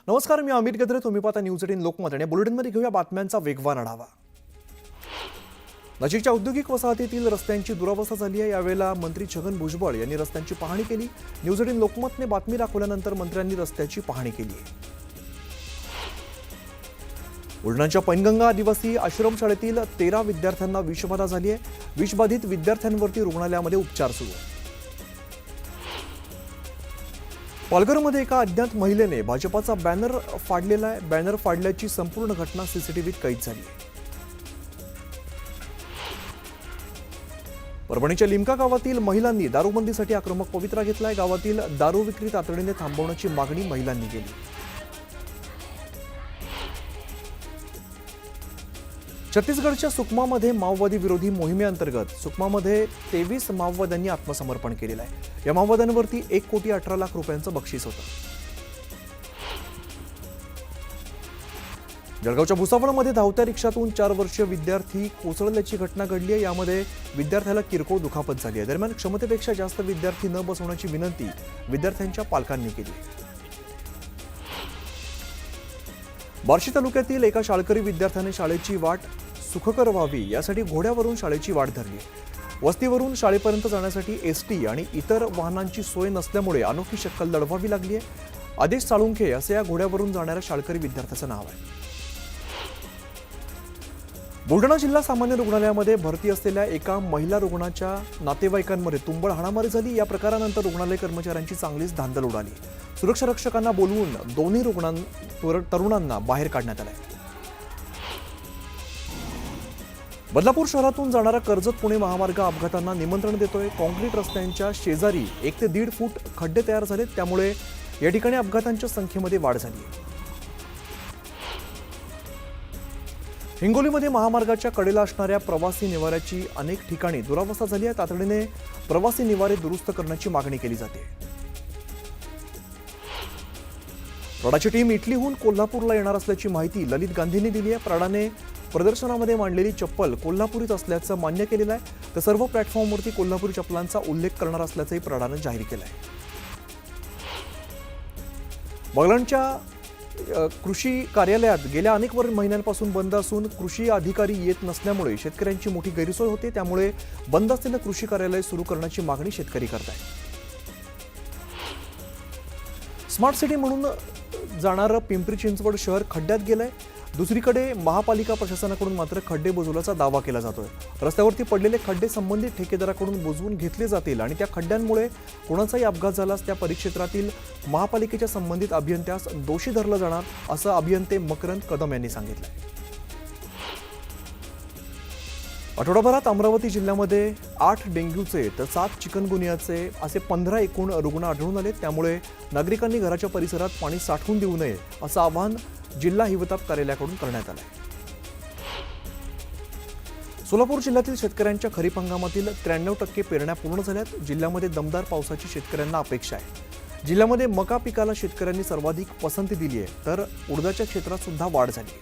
नमस्कार, मी अमित गद्रे. तुम्ही पाहता न्यूज 18 लोकमत आणि बुलेटिनमध्ये घेऊया बातम्यांचा वेगवान आढावा. नजीकच्या औद्योगिक वसाहतीतील रस्त्यांची दुरावस्था झाली आहे. यावेळेला मंत्री छगन भुजबळ यांनी रस्त्यांची पाहणी केली. न्यूज 18 लोकमतने बातमी दाखवल्यानंतर मंत्र्यांनी रस्त्याची पाहणी केली आहे. बुलढाण्याच्या पैनगंगा आदिवासी आश्रमशाळेतील 13 विद्यार्थ्यांना विषबाधा झाली आहे. विषबाधित विद्यार्थ्यांवरती रुग्णालयामध्ये उपचार सुरू आहेत. पालघरमध्ये एका अज्ञात महिलेने भाजपाचा बॅनर फाडलेला आहे. बॅनर फाडल्याची संपूर्ण घटना सीसीटीव्हीत कैद झाली आहे. परभणीच्या लिमका गावातील महिलांनी दारूबंदीसाठी आक्रमक पवित्रा घेतलाय. गावातील दारू विक्री तातडीने थांबवण्याची मागणी महिलांनी केली. छत्तीसगडच्या सुकमामध्ये माओवादी विरोधी मोहिमेअंतर्गत सुकमामध्ये 23 माओवाद्यांनी आत्मसमर्पण केलेलं आहे. या माओवाद्यांवरती 1,18,00,000 रुपयांचं बक्षीस होतं. जळगावच्या भुसावळमध्ये धावत्या रिक्षातून 4 वर्षीय विद्यार्थी कोसळल्याची घटना घडली आहे. यामध्ये विद्यार्थ्याला किरकोळ दुखापत झाली आहे. दरम्यान क्षमतेपेक्षा जास्त विद्यार्थी न बसवण्याची विनंती विद्यार्थ्यांच्या पालकांनी केली. बार्शी तालुक्यातील एका शाळकरी विद्यार्थ्याने शाळेची वाट सुखकर व्हावी यासाठी घोड्यावरून शाळेची वाट धरली. वस्तीवरून शाळेपर्यंत जाण्यासाठी एसटी आणि इतर वाहनांची सोय नसल्यामुळे अनोखी शक्कल लढवावी लागली आहे. आदेश साळुंखे असे या घोड्यावरून जाणाऱ्या शाळकरी विद्यार्थ्याचं नाव आहे. बुलढाणा जिल्हा सामान्य रुग्णालयामध्ये भरती असलेल्या एका महिला रुग्णाच्या नातेवाईकांमध्ये तुंबळ हाणामारी झाली. या प्रकारानंतर रुग्णालय कर्मचाऱ्यांची चांगलीच धांदल उडाली. सुरक्षा रक्षकांना बोलवून दोन्ही तरुणांना बाहेर काढण्यात आले. बदलापूर शहरातून जाणारा कर्जत पुणे महामार्ग अपघातांना निमंत्रण देतोय. कॉन्क्रीट रस्त्यांच्या शेजारी 1 ते 1.5 फूट खड्डे तयार झालेत. त्यामुळे या ठिकाणी अपघातांच्या संख्येमध्ये वाढ झाली. हिंगोलीमध्ये महामार्गाच्या कडेला असणाऱ्या प्रवासी निवाऱ्याची अनेक ठिकाणी दुरावस्था झाली आहे. तातडीने प्रवासी निवारे दुरुस्त करण्याची मागणी केली जाते. प्रडाची टीम इटलीहून कोल्हापूरला येणार असल्याची माहिती ललित गांधींनी दिली आहे. प्रडाने प्रदर्शनामध्ये मांडलेली चप्पल कोल्हापुरीच असल्याचं मान्य केलेलं आहे. तर सर्व प्लॅटफॉर्मवरती कोल्हापुरी चप्पलांचा उल्लेख करणार असल्याचंही प्रडाने जाहीर केलं आहे. बगलांच्या कृषी कार्यालयात गेल्या अनेक महिन्यांपासून बंद असून कृषी अधिकारी येत नसल्यामुळे शेतकऱ्यांची मोठी गैरसोय होते. त्यामुळे बंद असलेलं कृषी कार्यालय सुरू करण्याची मागणी शेतकरी करत आहेत. स्मार्ट सिटी म्हणून जाणारं पिंपरी चिंचवड शहर खड्ड्यात गेलंय. दुसरीकडे महापालिका प्रशासनाकडून मात्र खड्डे बुजवल्याचा दावा केला जातोय. रस्त्यावरती पडलेले खड्डे संबंधित ठेकेदाराकडून बुजवून घेतले जातील आणि त्या खड्ड्यांमुळे कोणाचाही अपघात झाल्यास त्या परिक्षेत्रातील महापालिकेच्या संबंधित अभियंत्यास दोषी धरलं जाणार, असं अभियंते मकरंद कदम यांनी सांगितलंय. आठवडाभरात अमरावती जिल्ह्यामध्ये 8 डेंग्यूचे तर 7 चिकनगुनियाचे असे 15 एकूण रुग्ण आढळून आले. त्यामुळे नागरिकांनी घराच्या परिसरात पाणी साठवून देऊ नये असं आवाहन जिल्हा हिवताप कार्यालयाकडून करण्यात आलं. सोलापूर जिल्ह्यातील शेतकऱ्यांच्या खरीप हंगामातील 93% पेरण्या पूर्ण झाल्यात. जिल्ह्यामध्ये दमदार पावसाची शेतकऱ्यांना अपेक्षा आहे. जिल्ह्यामध्ये मका पिकाला शेतकऱ्यांनी सर्वाधिक पसंती दिली आहे, तर उडदाच्या क्षेत्रात सुद्धा वाढ झाली.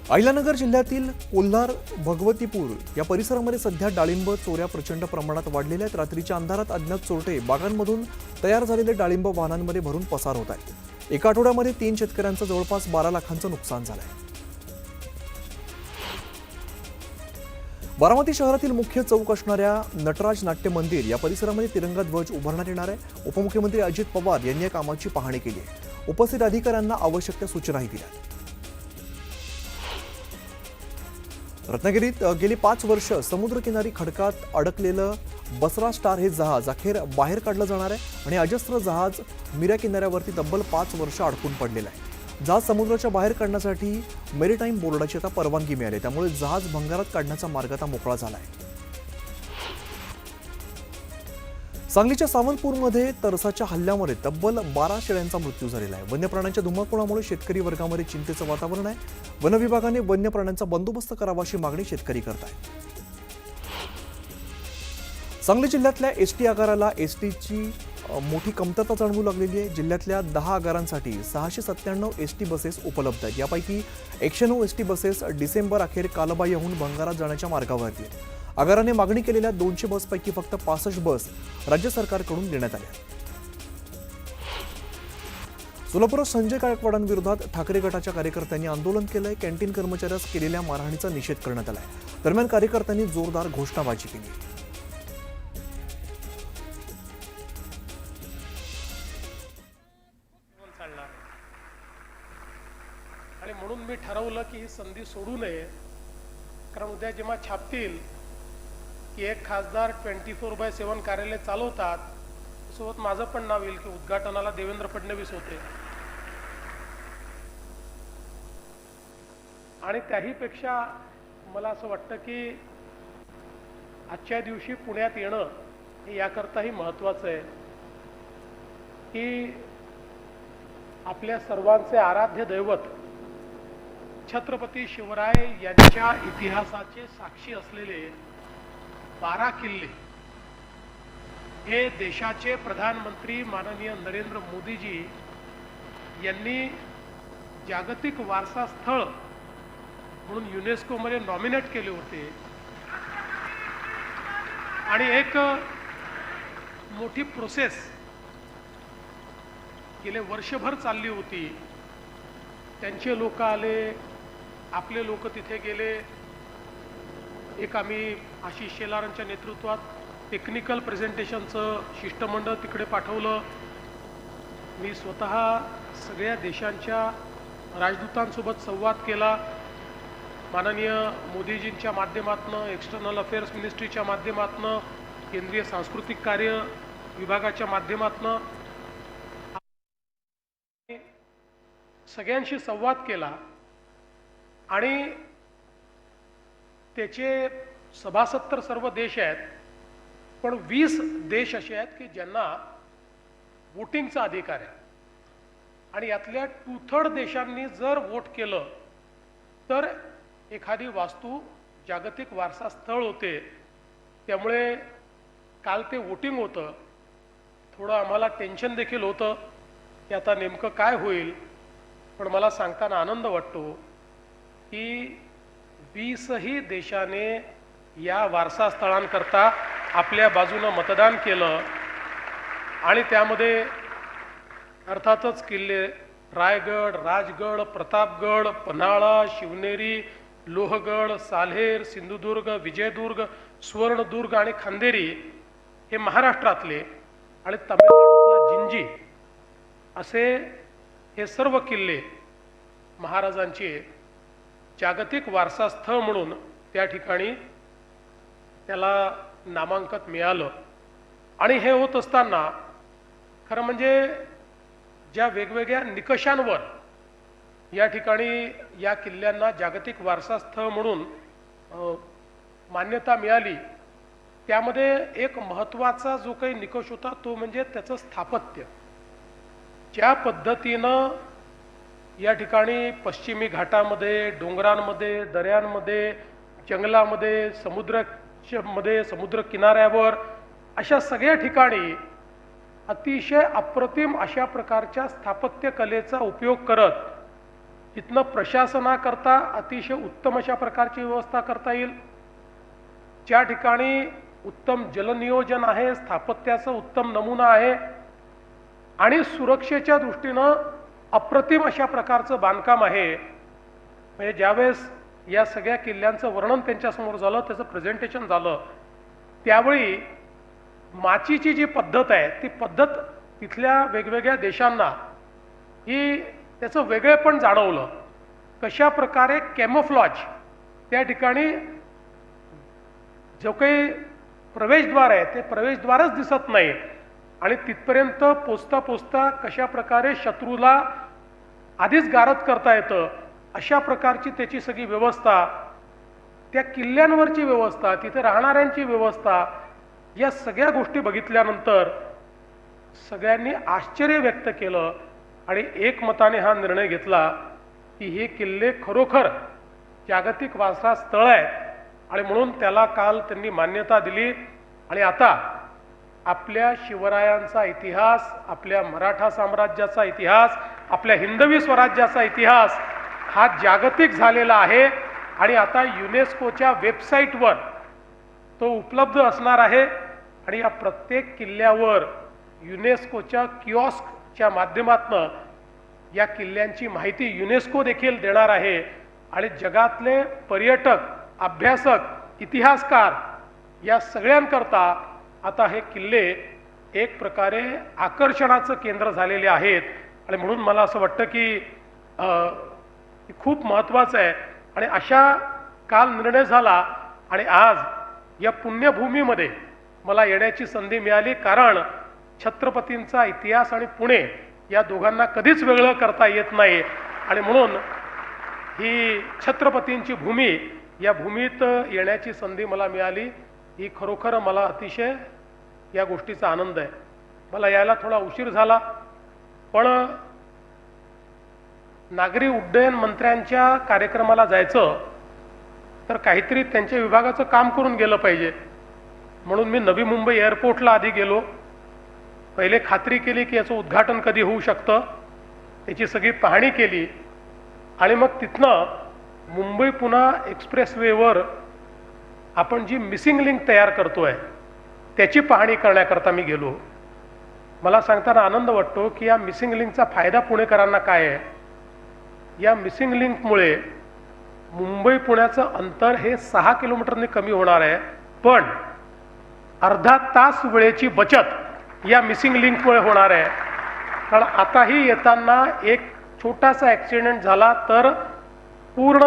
अहिल्यानगर जिल्ह्यातील कोल्हार भगवतीपूर या परिसरामध्ये सध्या डाळिंब चोऱ्या प्रचंड प्रमाणात वाढलेल्या आहेत. रात्रीच्या अंधारात अज्ञात चोरटे बागांमधून तयार झालेले डाळिंब वाहनांमध्ये भरून पसार होत आहेत. एका आठवड्यामध्ये 3 शेतकऱ्यांचं जवळपास 12 लाखांचं नुकसान झालंय. बारामती शहरातील मुख्य चौक असणाऱ्या नटराज नाट्य मंदिर या परिसरामध्ये तिरंगा ध्वज उभारण्यात येणार आहे. उपमुख्यमंत्री अजित पवार यांनी या कामाची पाहणी केली आहे. उपस्थित अधिकाऱ्यांना आवश्यक त्या सूचनाही दिल्या. रत्नागिरीत गेली 5 वर्ष समुद्रकिनारी खडकात अडकलेलं बसरा स्टार हे जहाज अखेर बाहेर काढलं जाणार आहे आणि अजस्त्र जहाज मिऱ्या किनाऱ्यावरती तब्बल 5 वर्ष अडकून पडलेलं आहे. जहाज समुद्राच्या बाहेर काढण्यासाठी मेरीटाईम बोर्डाची आता परवानगी मिळाली. त्यामुळे जहाज भंगारात काढण्याचा मार्ग आता मोकळा झाला आहे. सांगलीच्या सावंतपूरमध्ये तरसाच्या हल्ल्यामध्ये तब्बल 12 शेळ्यांचा मृत्यू झालेला आहे. वन्य प्राण्यांच्या धुमाकुळामुळे शेतकरी वर्गामध्ये चिंतेचं वातावरण आहे. वन विभागाने वन्य प्राण्यांचा बंदोबस्त करावा अशी मागणी शेतकरी करत आहेत. सांगली जिल्ह्यातल्या एसटी आगाराला एसटीची मोठी कमतरता जाणवू लागलेली आहे. जिल्ह्यातल्या 10 आगारांसाठी 697 एसटी बसेस उपलब्ध आहेत. यापैकी 109 एसटी बसेस डिसेंबर अखेर कालबाह्यहून भंगारात जाण्याच्या मार्गावरती आहेत. आगाराने मागणी केलेल्या 200 बसपैकी फक्त 65 बस राज्य सरकारकडून देण्यात आल्या. सोलापुरात संजय गायकवाडांविरोधात ठाकरे गटाच्या कार्यकर्त्यांनी आंदोलन केलंय. कॅन्टीन कर्मचाऱ्यास केलेल्या मारहाणीचा निषेध करण्यात आलाय. दरम्यान कार्यकर्त्यांनी जोरदार घोषणाबाजी केली. आणि म्हणून मी ठरवलं की ही संधी सोडू नये, कारण उद्या जेव्हा छापतील की एक खासदार 24/7 कार्यालय चालवतात, सोबत माझं पण नाव येईल की उद्घाटनाला देवेंद्र फडणवीस होते. आणि त्याहीपेक्षा मला असं वाटतं की आजच्या दिवशी पुण्यात येणं हे याकरताही महत्त्वाचं आहे की आपल्या सर्वांचे आराध्य दैवत छत्रपती शिवराय यांच्या इतिहासाचे साक्षी असलेले 12 किल्ले हे देशाचे प्रधानमंत्री माननीय नरेंद्र मोदीजी यांनी जागतिक वारसा स्थळ म्हणून युनेस्कोमध्ये नॉमिनेट केले होते. आणि एक मोठी प्रोसेस गेले वर्षभर चालली होती. त्यांचे लोक आले, आपले लोक तिथे गेले. एक आम्ही आशिष शेलारांच्या नेतृत्वात टेक्निकल प्रेझेंटेशनचं शिष्टमंडळ तिकडे पाठवलं. मी स्वतः सगळ्या देशांच्या राजदूतांसोबत संवाद केला. माननीय मोदीजींच्या माध्यमातून, एक्सटर्नल अफेअर्स मिनिस्ट्रीच्या माध्यमातून, केंद्रीय सांस्कृतिक कार्य विभागाच्या माध्यमातून सगळ्यांशी संवाद केला. आणि त्याचे सभासद तर सर्व देश आहेत, पण 20 देश असे आहेत की ज्यांना वोटिंगचा अधिकार आहे. आणि यातल्या 2/3 देशांनी जर वोट केलं तर एखादी वास्तू जागतिक वारसा स्थळ होते. त्यामुळे काल ते वोटिंग होतं. थोडं आम्हाला टेन्शन देखील होतं की आता नेमकं काय होईल. पण मला सांगताना आनंद वाटतो की 20ही देशाने या वारसा स्थळांकरता आपल्या बाजूनं मतदान केलं. आणि त्यामध्ये अर्थातच किल्ले रायगड, राजगड, प्रतापगड, पन्हाळा, शिवनेरी, लोहगड, साल्हेर, सिंधुदुर्ग, विजयदुर्ग, सुवर्णदुर्ग आणि खांदेरी हे महाराष्ट्रातले, आणि तमिळनाडूतला जिंजी असे हे सर्व किल्ले महाराजांचे जागतिक वारसा स्थळ म्हणून त्या ठिकाणी त्याला नामांकन मिळालं. आणि हे होत असताना खरं म्हणजे ज्या वेगवेगळ्या निकषांवर या ठिकाणी या किल्ल्यांना जागतिक वारसा स्थळ म्हणून मान्यता मिळाली, त्यामध्ये एक महत्त्वाचा जो काही निकष होता तो म्हणजे त्याचं स्थापत्य. ज्या पद्धतीनं या ठिकाणी पश्चिमी घाटामध्ये, डोंगरांमध्ये, दऱ्यांमध्ये, जंगलामध्ये, समुद्र किनाऱ्यावर अशा सगळ्या ठिकाणी अतिशय अप्रतिम अशा प्रकारच्या स्थापत्य कलेचा उपयोग करत इथनं प्रशासनाकरता अतिशय उत्तम अशा प्रकारची व्यवस्था करता येईल. ज्या ठिकाणी उत्तम जलनियोजन आहे, स्थापत्याचा उत्तम नमुना आहे आणि सुरक्षेच्या दृष्टीनं अप्रतिम अशा प्रकारचं बांधकाम आहे. म्हणजे ज्यावेळेस या सगळ्या किल्ल्यांचं वर्णन त्यांच्यासमोर झालं, त्याचं प्रेझेंटेशन झालं, त्यावेळी माचीची जी पद्धत आहे ती पद्धत तिथल्या वेगवेगळ्या देशांना ही त्याचं वेगळेपण जाणवलं. कशा प्रकारे कॅमोफ्लॉज त्या ठिकाणी जो काही प्रवेशद्वार आहे ते प्रवेशद्वारच दिसत नाही, आणि तिथपर्यंत पोचता पोचता कशा प्रकारे शत्रूला आधीच गारद करता येतं अशा प्रकारची त्याची सगळी व्यवस्था, त्या किल्ल्यांवरची व्यवस्था, तिथे राहणाऱ्यांची व्यवस्था, या सगळ्या गोष्टी बघितल्यानंतर सगळ्यांनी आश्चर्य व्यक्त केलं आणि एकमताने हा निर्णय घेतला की हे किल्ले खरोखर जागतिक वारसा स्थळ आहेत. आणि म्हणून त्याला काल त्यांनी मान्यता दिली. आणि आता आपल्या शिवरायांचा इतिहास, आपल्या मराठा साम्राज्याचा इतिहास, आपल्या हिंदवी स्वराज्याचा इतिहास हा जागतिक झालेला आहे. आणि आता युनेस्कोच्या वेबसाईटवर तो उपलब्ध असणार आहे. आणि या प्रत्येक किल्ल्यावर युनेस्कोच्या किऑस्कच्या माध्यमातून या किल्ल्यांची माहिती युनेस्को देखील देणार आहे आणि जगातले पर्यटक, अभ्यासक, इतिहासकार या सगळ्यांकरता आता हे किल्ले एक प्रकारे आकर्षणाचं केंद्र झालेले आहेत. आणि म्हणून मला असं वाटतं की खूप महत्त्वाचं आहे. आणि अशा काल निर्णय झाला आणि आज या पुण्यभूमीमध्ये मला येण्याची संधी मिळाली, कारण छत्रपतींचा इतिहास आणि पुणे या दोघांना कधीच वेगळं करता येत नाही. आणि म्हणून ही छत्रपतींची भूमी, या भूमीत येण्याची संधी मला मिळाली, ही खरोखर मला अतिशय या गोष्टीचा आनंद आहे. मला यायला थोडा उशीर झाला, पण नागरी उड्डयन मंत्र्यांच्या कार्यक्रमाला जायचं तर काहीतरी त्यांच्या विभागाचं काम करून गेलं पाहिजे. म्हणून मी नवी मुंबई एअरपोर्टला आधी गेलो. पहिले खात्री केली की याचं उद्घाटन कधी होऊ शकतं, त्याची सगळी पाहणी केली आणि मग तिथनं मुंबई पुणा एक्सप्रेसवेवर आपण जी मिसिंग लिंक तयार करतोय त्याची पाहणी करण्याकरता मी गेलो. मला सांगताना आनंद वाटतो की या मिसिंग लिंकचा फायदा पुणेकरांना काय आहे. या मिसिंग लिंकमुळे मुंबई पुण्याचं अंतर हे 6 किलोमीटरने कमी होणार आहे, पण अर्धा तास वेळेची बचत या मिसिंग लिंकमुळे होणार आहे. कारण आताही येताना एक छोटासा ॲक्सिडेंट झाला तर पूर्ण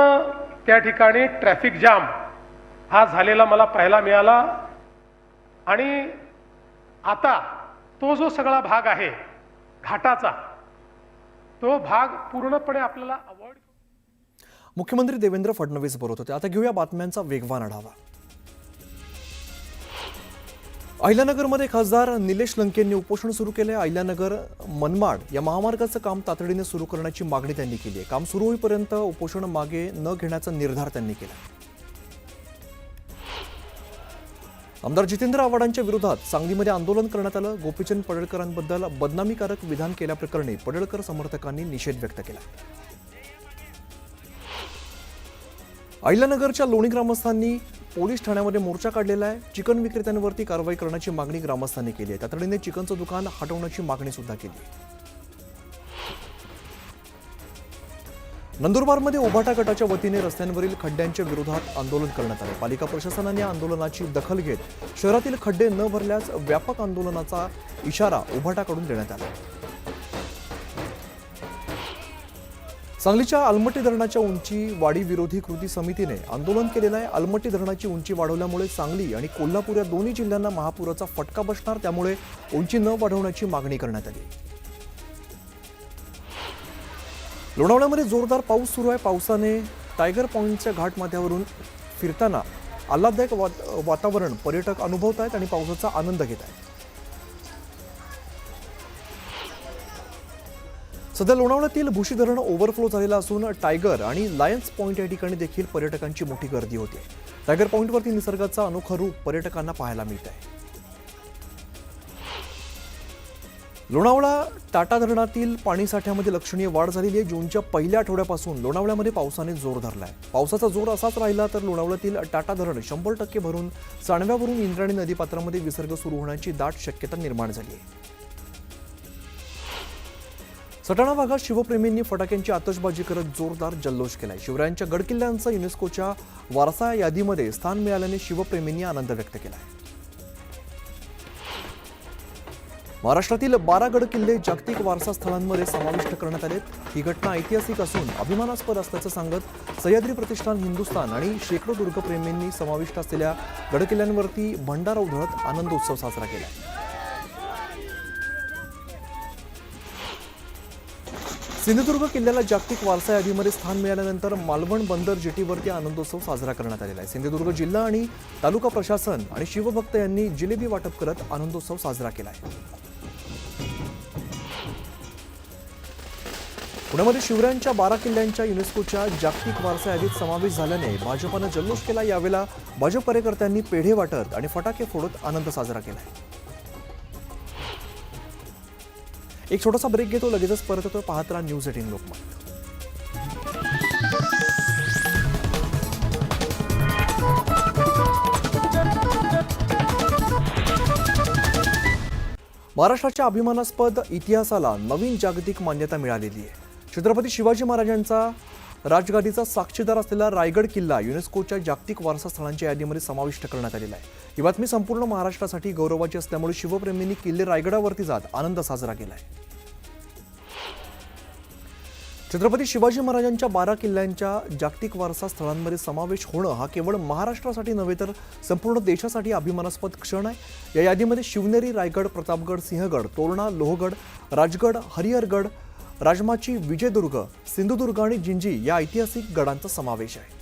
त्या ठिकाणी ट्रॅफिक जाम हा झालेला मला पाहायला मिळाला. आणि आता तो जो सगळा भाग आहे घाटाचा, तो भाग पूर्णपणे आपल्याला अवॉइड. मुख्यमंत्री देवेंद्र फडणवीस बोलत होते. आता घेऊया बातम्यांचा वेगवान आढावा. अहिल्यानगरमध्ये खासदार निलेश लंकेंनी उपोषण सुरू केले. अहिल्यानगर मनमाड या महामार्गाचं काम तातडीने सुरू करण्याची मागणी त्यांनी केली आहे. काम सुरू होईपर्यंत उपोषण मागे न घेण्याचा निर्धार त्यांनी केला. आमदार जितेंद्र आव्हाडांच्या विरोधात सांगलीमध्ये आंदोलन करण्यात आलं. गोपीचंद पडळकरांबद्दल बदनामीकारक विधान केल्याप्रकरणी पडळकर समर्थकांनी निषेध व्यक्त केला. अहिल्यानगरच्या लोणी ग्रामस्थांनी पोलीस ठाण्यामध्ये मोर्चा काढलेला आहे. चिकन विक्रेत्यांवरती कारवाई करण्याची मागणी ग्रामस्थांनी केली आहे. तातडीने चिकनचं दुकान हटवण्याची मागणी सुद्धा केली आहे. नंदुरबारमध्ये उभाटा गटाच्या वतीने रस्त्यांवरील खड्ड्यांच्या विरोधात आंदोलन करण्यात आले. पालिका प्रशासनाने आंदोलनाची दखल घेत शहरातील खड्डे न भरल्यास व्यापक आंदोलनाचा इशारा उभाटाकडून देण्यात आला. सांगलीच्या अलमट्टी धरणाच्या उंची वाढी विरोधी कृती समितीने आंदोलन केलेलं आहे. अलमट्टी धरणाची उंची वाढवल्यामुळे सांगली आणि कोल्हापूर या दोन्ही जिल्ह्यांना महापुराचा फटका बसणार, त्यामुळे उंची न वाढवण्याची मागणी करण्यात आली. लोणावळ्यामध्ये जोरदार पाऊस सुरू आहे. पावसाने टायगर पॉइंटच्या घाटमाथ्यावरून फिरताना आल्हाददायक वातावरण पर्यटक अनुभवत आहेत आणि पावसाचा आनंद घेत आहेत. सध्या लोणावळ्यातील भुशी धरण ओव्हरफ्लो झालेलं असून टायगर आणि लायन्स पॉइंट या ठिकाणी देखील पर्यटकांची मोठी गर्दी होते. टायगर पॉइंटवरती निसर्गाचा अनोखा रूप पर्यटकांना पाहायला मिळत आहे. लोणावळा टाटा धरणातील पाणीसाठ्यामध्ये लक्षणीय वाढ झालेली आहे. जूनच्या पहिल्या आठवड्यापासून लोणावळ्यामध्ये पावसाने जोर धरलाय. पावसाचा जोर असाच राहिला तर लोणावळ्यातील टाटा धरण 100% भरून सांडव्यावरून इंद्रायणी नदीपात्रामध्ये विसर्ग सुरू होण्याची दाट शक्यता निर्माण झाली आहे. सटाणा भागात शिवप्रेमींनी फटाक्यांची आतषबाजी करत जोरदार जल्लोष केलाय. शिवरायांच्या गडकिल्ल्यांचं युनेस्कोच्या वारसा यादीमध्ये स्थान मिळाल्याने शिवप्रेमींनी आनंद व्यक्त केलाय. महाराष्ट्रातील 12 गड किल्ले जागतिक वारसा स्थळांमध्ये समाविष्ट करण्यात आलेत. ही घटना ऐतिहासिक असून अभिमानास्पद असल्याचं सांगत सह्याद्री प्रतिष्ठान हिंदुस्थान आणि शेकडो दुर्गप्रेमींनी समाविष्ट असलेल्या गडकिल्ल्यांवरती भंडारा उधळत आनंदोत्सव साजरा केला. सिंधुदुर्ग किल्ल्याला जागतिक वारसा यादीमध्ये स्थान मिळाल्यानंतर मालवण बंदर जेटीवरती आनंदोत्सव साजरा करण्यात आलेला आहे. सिंधुदुर्ग जिल्हा आणि तालुका प्रशासन आणि शिवभक्त यांनी जिलेबी वाटप करत आनंदोत्सव साजरा केला आहे. पुण्यामध्ये शिवरायांच्या 12 किल्ल्यांच्या युनेस्कोच्या जागतिक वारसा यादीत समावेश झाल्याने भाजपनं जल्लोष केला. यावेळेला भाजप कार्यकर्त्यांनी पेढे वाटत आणि फटाके फोडत आनंद साजरा केला. एक छोटासा ब्रेक घेतो, लगेचच परत येतो. पाहत राहा न्यूज 18 लोकमत. महाराष्ट्राच्या अभिमानास्पद इतिहासाला नवीन जागतिक मान्यता मिळालेली आहे. छत्रपती शिवाजी महाराजांचा राजगादीचा साक्षीदार असलेला रायगड किल्ला युनेस्कोच्या जागतिक वारसा स्थळांच्या यादीमध्ये समाविष्ट करण्यात आलेला आहे. ही बातमी संपूर्ण महाराष्ट्रासाठी गौरवाची असल्यामुळे शिवप्रेमींनी किल्ले रायगडावरती जात आनंद साजरा केलाय. छत्रपती शिवाजी महाराजांच्या 12 किल्ल्यांच्या जागतिक वारसा स्थळांमध्ये समावेश होणं हा केवळ महाराष्ट्रासाठी नव्हे तर संपूर्ण देशासाठी अभिमानास्पद क्षण आहे. या यादीमध्ये शिवनेरी, रायगड, प्रतापगड, सिंहगड, तोरणा, लोहगड, राजगड, हरिहरगड, राजमाची, विजयदुर्ग, सिंधुदुर्ग आणि जिंजी या ऐतिहासिक गडांचा समावेश आहे.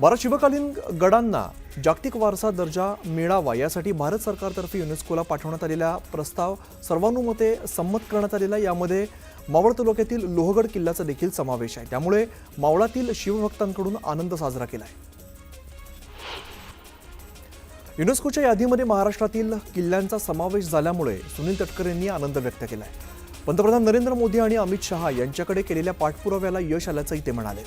12 शिवकालीन गडांना जागतिक वारसा दर्जा मिळावा यासाठी भारत सरकारतर्फे युनेस्कोला पाठवण्यात आलेला प्रस्ताव सर्वानुमते संमत करण्यात आलेला. यामध्ये मावळ तालुक्यातील लोहगड किल्ल्याचा देखील समावेश आहे. त्यामुळे मावळातील शिवभक्तांकडून आनंद साजरा केला आहे. युनेस्कोच्या यादीमध्ये महाराष्ट्रातील किल्ल्यांचा समावेश झाल्यामुळे सुनील तटकरे यांनी आनंद व्यक्त केला आहे. पंतप्रधान नरेंद्र मोदी आणि अमित शहा यांच्याकडे केलेल्या पाठपुराव्याला यश आल्याचंही ते म्हणाले.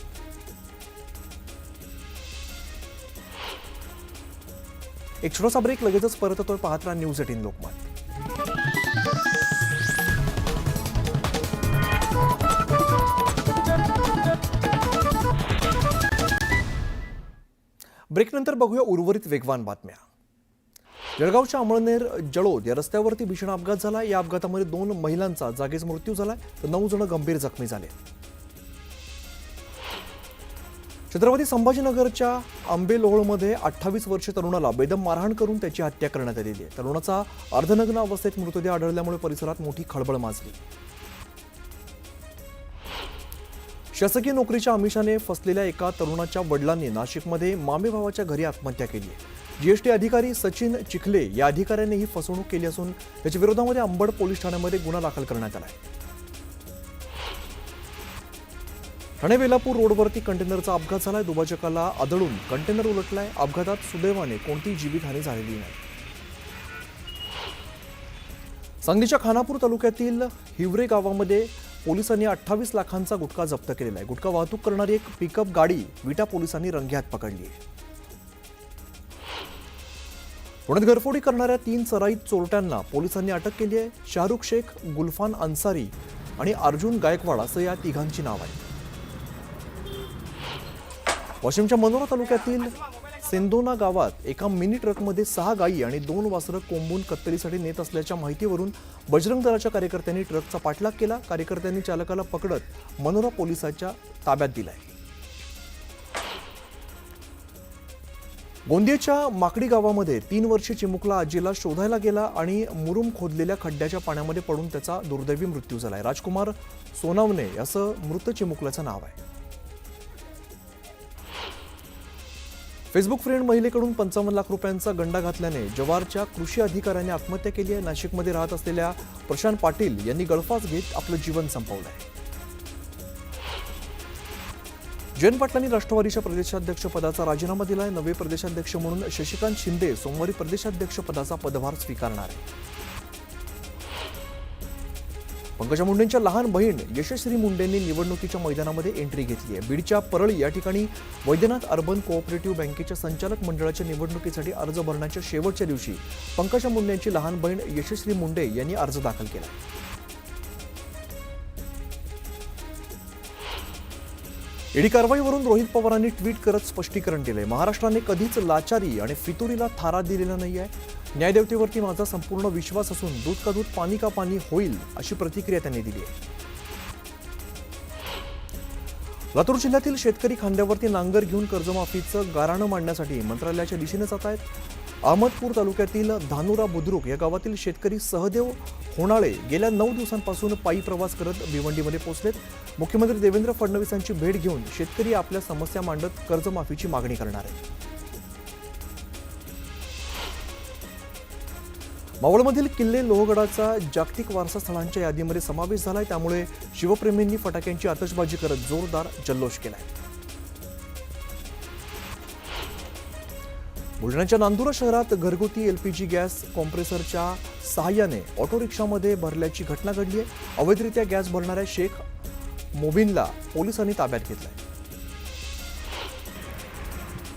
एक छोटासा ब्रेक, लगेचच परत येतोय. पाहत राहा न्यूज 18 लोकमत. ब्रेकनंतर बघूया उर्वरित वेगवान बातम्या. जळगावच्या अमळनेर जळोद या रस्त्यावरती भीषण अपघात झाला. या अपघातामध्ये 2 महिलांचा जागीच मृत्यू झालाय तर 9 जण गंभीर जखमी झाले. छत्रपती संभाजीनगरच्या आंबेलोहळमध्ये 28 वर्षीय तरुणाला बेदम मारहाण करून त्याची हत्या करण्यात आलेली आहे. तरुणाचा अर्धनग्न अवस्थेत मृतदेह आढळल्यामुळे परिसरात मोठी खळबळ माजली. शासकीय नोकरीच्या आमिषाने फसलेल्या एका तरुणाच्या वडिलांनी नाशिकमध्ये मामे भावाच्या घरी आत्महत्या केली आहे. जीएसटी अधिकारी सचिन चिखले या अधिकाऱ्याने ही फसवणूक केली असून त्याच्या विरोधामध्ये अंबड पोलीस ठाण्यामध्ये गुन्हा दाखल करण्यात आला आहे. ठाणे वेलापूर रोडवरती कंटेनरचा अपघात झालाय. दुभाजकाला आदळून कंटेनर उलटलाय. अपघातात सुदैवाने कोणतीही जीवितहानी झालेली नाही. सांगलीच्या खानापूर तालुक्यातील हिवरे गावामध्ये पोलिसांनी 28 लाखांचा गुटखा जप्त केलेला आहे. गुटखा वाहतूक करणारी एक पिकअप गाडी विटा पोलिसांनी रंगेहात पकडली आहे. पुण्यात घरफोडी करणाऱ्या 3 सराईत चोरट्यांना पोलिसांनी अटक केली आहे. शाहरुख शेख, गुलफान अन्सारी आणि अर्जुन गायकवाड असं या तिघांची नाव आहे. वाशिमच्या मनोरा तालुक्यातील सेंदोना गावात एका मिनी ट्रकमध्ये 6 गायी आणि 2 वासरं कोंबून कत्तलीसाठी नेत असल्याच्या माहितीवरून बजरंग दलाच्या कार्यकर्त्यांनी ट्रकचा पाठलाग केला. कार्यकर्त्यांनी चालकाला पकडत मनोरा पोलिसांच्या ताब्यात दिलाय. गोंदियाच्या माकडी गावामध्ये 3 वर्षीय चिमुकला आजीला शोधायला गेला आणि मुरुम खोदलेल्या खड्ड्याच्या पाण्यामध्ये पडून त्याचा दुर्दैवी मृत्यू झालाय. राजकुमार सोनावणे असं मृत चिमुकल्याचं नाव आहे. फेसबुक फ्रेंड महिलेकडून 55 लाख रुपयांचा गंडा घातल्याने जव्हारच्या कृषी अधिकाऱ्याने आत्महत्या केली आहे. नाशिकमध्ये राहत असलेल्या प्रशांत पाटील यांनी गळफास घेत आपलं जीवन संपवलं आहे. जयंत पाटलांनी राष्ट्रवादीच्या प्रदेशाध्यक्ष पदाचा राजीनामा दिलाय. नवे प्रदेशाध्यक्ष म्हणून शशिकांत शिंदे सोमवारी प्रदेशाध्यक्ष पदाचा पदभार स्वीकारणार आहे. पंकजा मुंडेंच्या लहान बहीण यशश्री मुंडेंनी निवडणुकीच्या मैदानामध्ये एंट्री घेतली आहे. बीडच्या परळी या ठिकाणी वैद्यनाथ अर्बन कोऑपरेटिव्ह बँकेच्या संचालक मंडळाच्या निवडणुकीसाठी अर्ज भरण्याच्या शेवटच्या दिवशी पंकजा मुंडेंची लहान बहीण यशश्री मुंडे यांनी अर्ज दाखल केला. ईडी कारवाईवरून रोहित पवारांनी ट्विट करत स्पष्टीकरण दिलंय. महाराष्ट्राने कधीच लाचारी आणि फितुरीला थारा दिलेला नाहीये. न्यायदेवतेवरती माझा संपूर्ण विश्वास असून दूध का दूध पाणी का पाणी होईल अशी प्रतिक्रिया त्यांनी दिली आहे. लातूर जिल्ह्यातील शेतकरी खांद्यावरती नांगर घेऊन कर्जमाफीचं गाऱ्हाणं मांडण्यासाठी मंत्रालयाच्या दिशेने जात आहेत. अहमदपूर तालुक्यातील धानुरा बुद्रुक या गावातील शेतकरी सहदेव होणाळे गेल्या 9 दिवसांपासून पायी प्रवास करत भिवंडीमध्ये पोहोचलेत. मुख्यमंत्री देवेंद्र फडणवीसांची भेट घेऊन शेतकरी आपल्या समस्या मांडत कर्जमाफीची मागणी करणार आहेत. मावळमधील किल्ले लोहगडाचा जागतिक वारसा स्थळांच्या यादीमध्ये समावेश झालाय. त्यामुळे शिवप्रेमींनी फटाक्यांची आतषबाजी करत जोरदार जल्लोष केलाय. बुलढाण्याच्या नांदुरा शहरात घरगुती एलपीजी गॅस कॉम्प्रेसरच्या सहाय्याने ऑटो रिक्षामध्ये भरल्याची घटना घडली आहे. अवैधरित्या गॅस भरणाऱ्या शेख मोबिनला पोलिसांनी ताब्यात घेतलाय.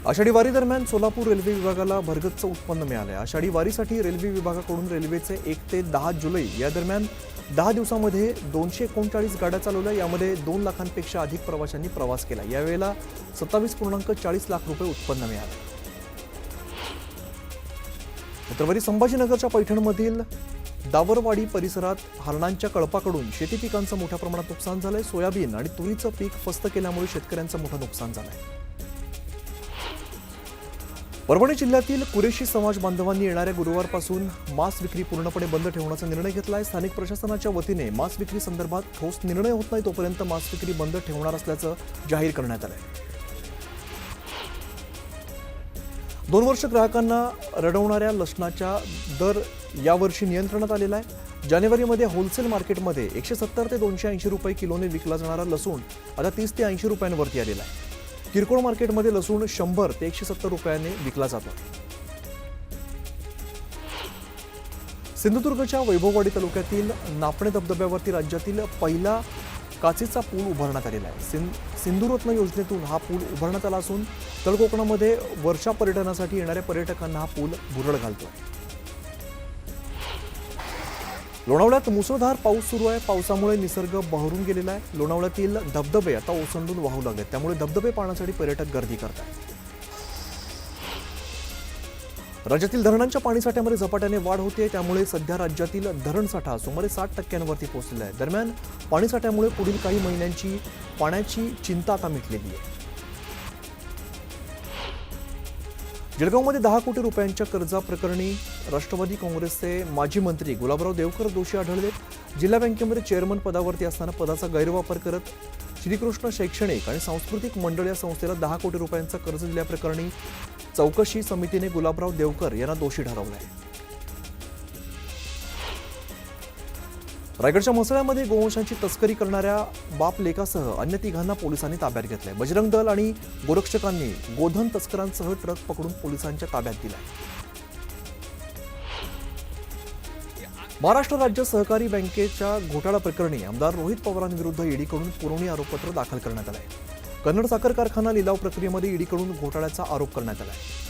आषाढी वारी दरम्यान सोलापूर रेल्वे विभागाला भरगच्च उत्पन्न मिळाले. आषाढी वारीसाठी रेल्वे विभागाकडून रेल्वेचे 1 ते 10 जुलै या दरम्यान 10 दिवसांमध्ये 239 गाड्या चालवल्या. यामध्ये 2 लाखांपेक्षा अधिक प्रवाशांनी प्रवास केला. यावेळेला 27.40 लाख रुपये उत्पन्न मिळाले. छत्रपती संभाजीनगरच्या पैठणमधील दावरवाडी परिसरात हरणांच्या कळपाकडून शेती पिकांचं मोठ्या प्रमाणात नुकसान झालंय. सोयाबीन आणि तुरीचं पीक फस्त केल्यामुळे शेतकऱ्यांचं मोठं नुकसान झालंय. परभणी जिल्ह्यातील कुरेशी समाज बांधवांनी येणाऱ्या गुरुवारपासून मांस विक्री पूर्णपणे बंद ठेवण्याचा निर्णय घेतलाय. स्थानिक प्रशासनाच्या वतीने मांस विक्री संदर्भात ठोस निर्णय होत नाही तोपर्यंत मांस विक्री बंद ठेवणार असल्याचं जाहीर करण्यात आलंय. 2 वर्ष ग्राहकांना रडवणाऱ्या लसणाचा दर यावर्षी नियंत्रणात आलेला आहे. जानेवारीमध्ये होलसेल मार्केटमध्ये 170 ते 280 रुपये किलोने विकला जाणारा लसूण आता 30 ते 80 रुपयांवरती आलेला आहे. किरकोळ मार्केटमध्ये लसूण 100 ते 170 रुपयाने विकला जातो. सिंधुदुर्गच्या वैभववाडी तालुक्यातील नापणे धबधब्यावरती राज्यातील पहिला काचेचा पूल उभारण्यात आलेला आहे. सिंधुरत्न योजनेतून हा पूल उभारण्यात आला असून तळ कोकणामध्ये वर्षा पर्यटनासाठी येणाऱ्या पर्यटकांना हा पूल भुरळ घालतोय. लोणावळ्यात मुसळधार पाऊस सुरू आहे. पावसामुळे निसर्ग बहरून गेलेला आहे. लोणावळ्यातील धबधबे आता ओसंडून वाहू लागलेत. त्यामुळे धबधबे पाहण्यासाठी पर्यटक गर्दी करतात. राज्यातील धरणांच्या पाणीसाठ्यामध्ये झपाट्याने वाढ होते. त्यामुळे सध्या राज्यातील धरणसाठा सुमारे 60% पोहोचलेला आहे. दरम्यान पाणीसाठ्यामुळे पुढील काही महिन्यांची पाण्याची चिंता आता मिटलेली आहे. जळगावमध्ये 10 कोटी रुपयांच्या कर्जाप्रकरणी राष्ट्रवादी काँग्रेसचे माजी मंत्री गुलाबराव देवकर दोषी आढळले. जिल्हा बँकेमध्ये चेअरमन पदावरती असताना पदाचा गैरवापर करत श्रीकृष्ण शैक्षणिक आणि सांस्कृतिक मंडळ या संस्थेला 10 कोटी रुपयांचं कर्ज दिल्याप्रकरणी चौकशी समितीने गुलाबराव देवकर यांना दोषी ठरवलं आहे. रायगडच्या म्हसळ्यामध्ये गोवंशांची तस्करी करणाऱ्या बाप लेकासह अन्य 3 पोलिसांनी ताब्यात घेतलंय. बजरंग दल आणि गोरक्षकांनी गोधन तस्करांसह ट्रक पकडून पोलिसांच्या ताब्यात दिलाय. महाराष्ट्र राज्य सहकारी बँकेच्या घोटाळा प्रकरणी आमदार रोहित पवारांविरुद्ध ईडीकडून पुरवणी आरोपपत्र दाखल करण्यात आलं आहे. कन्नड साखर कारखाना लिलाव प्रक्रियेमध्ये ईडीकडून घोटाळ्याचा आरोप करण्यात आला आहे.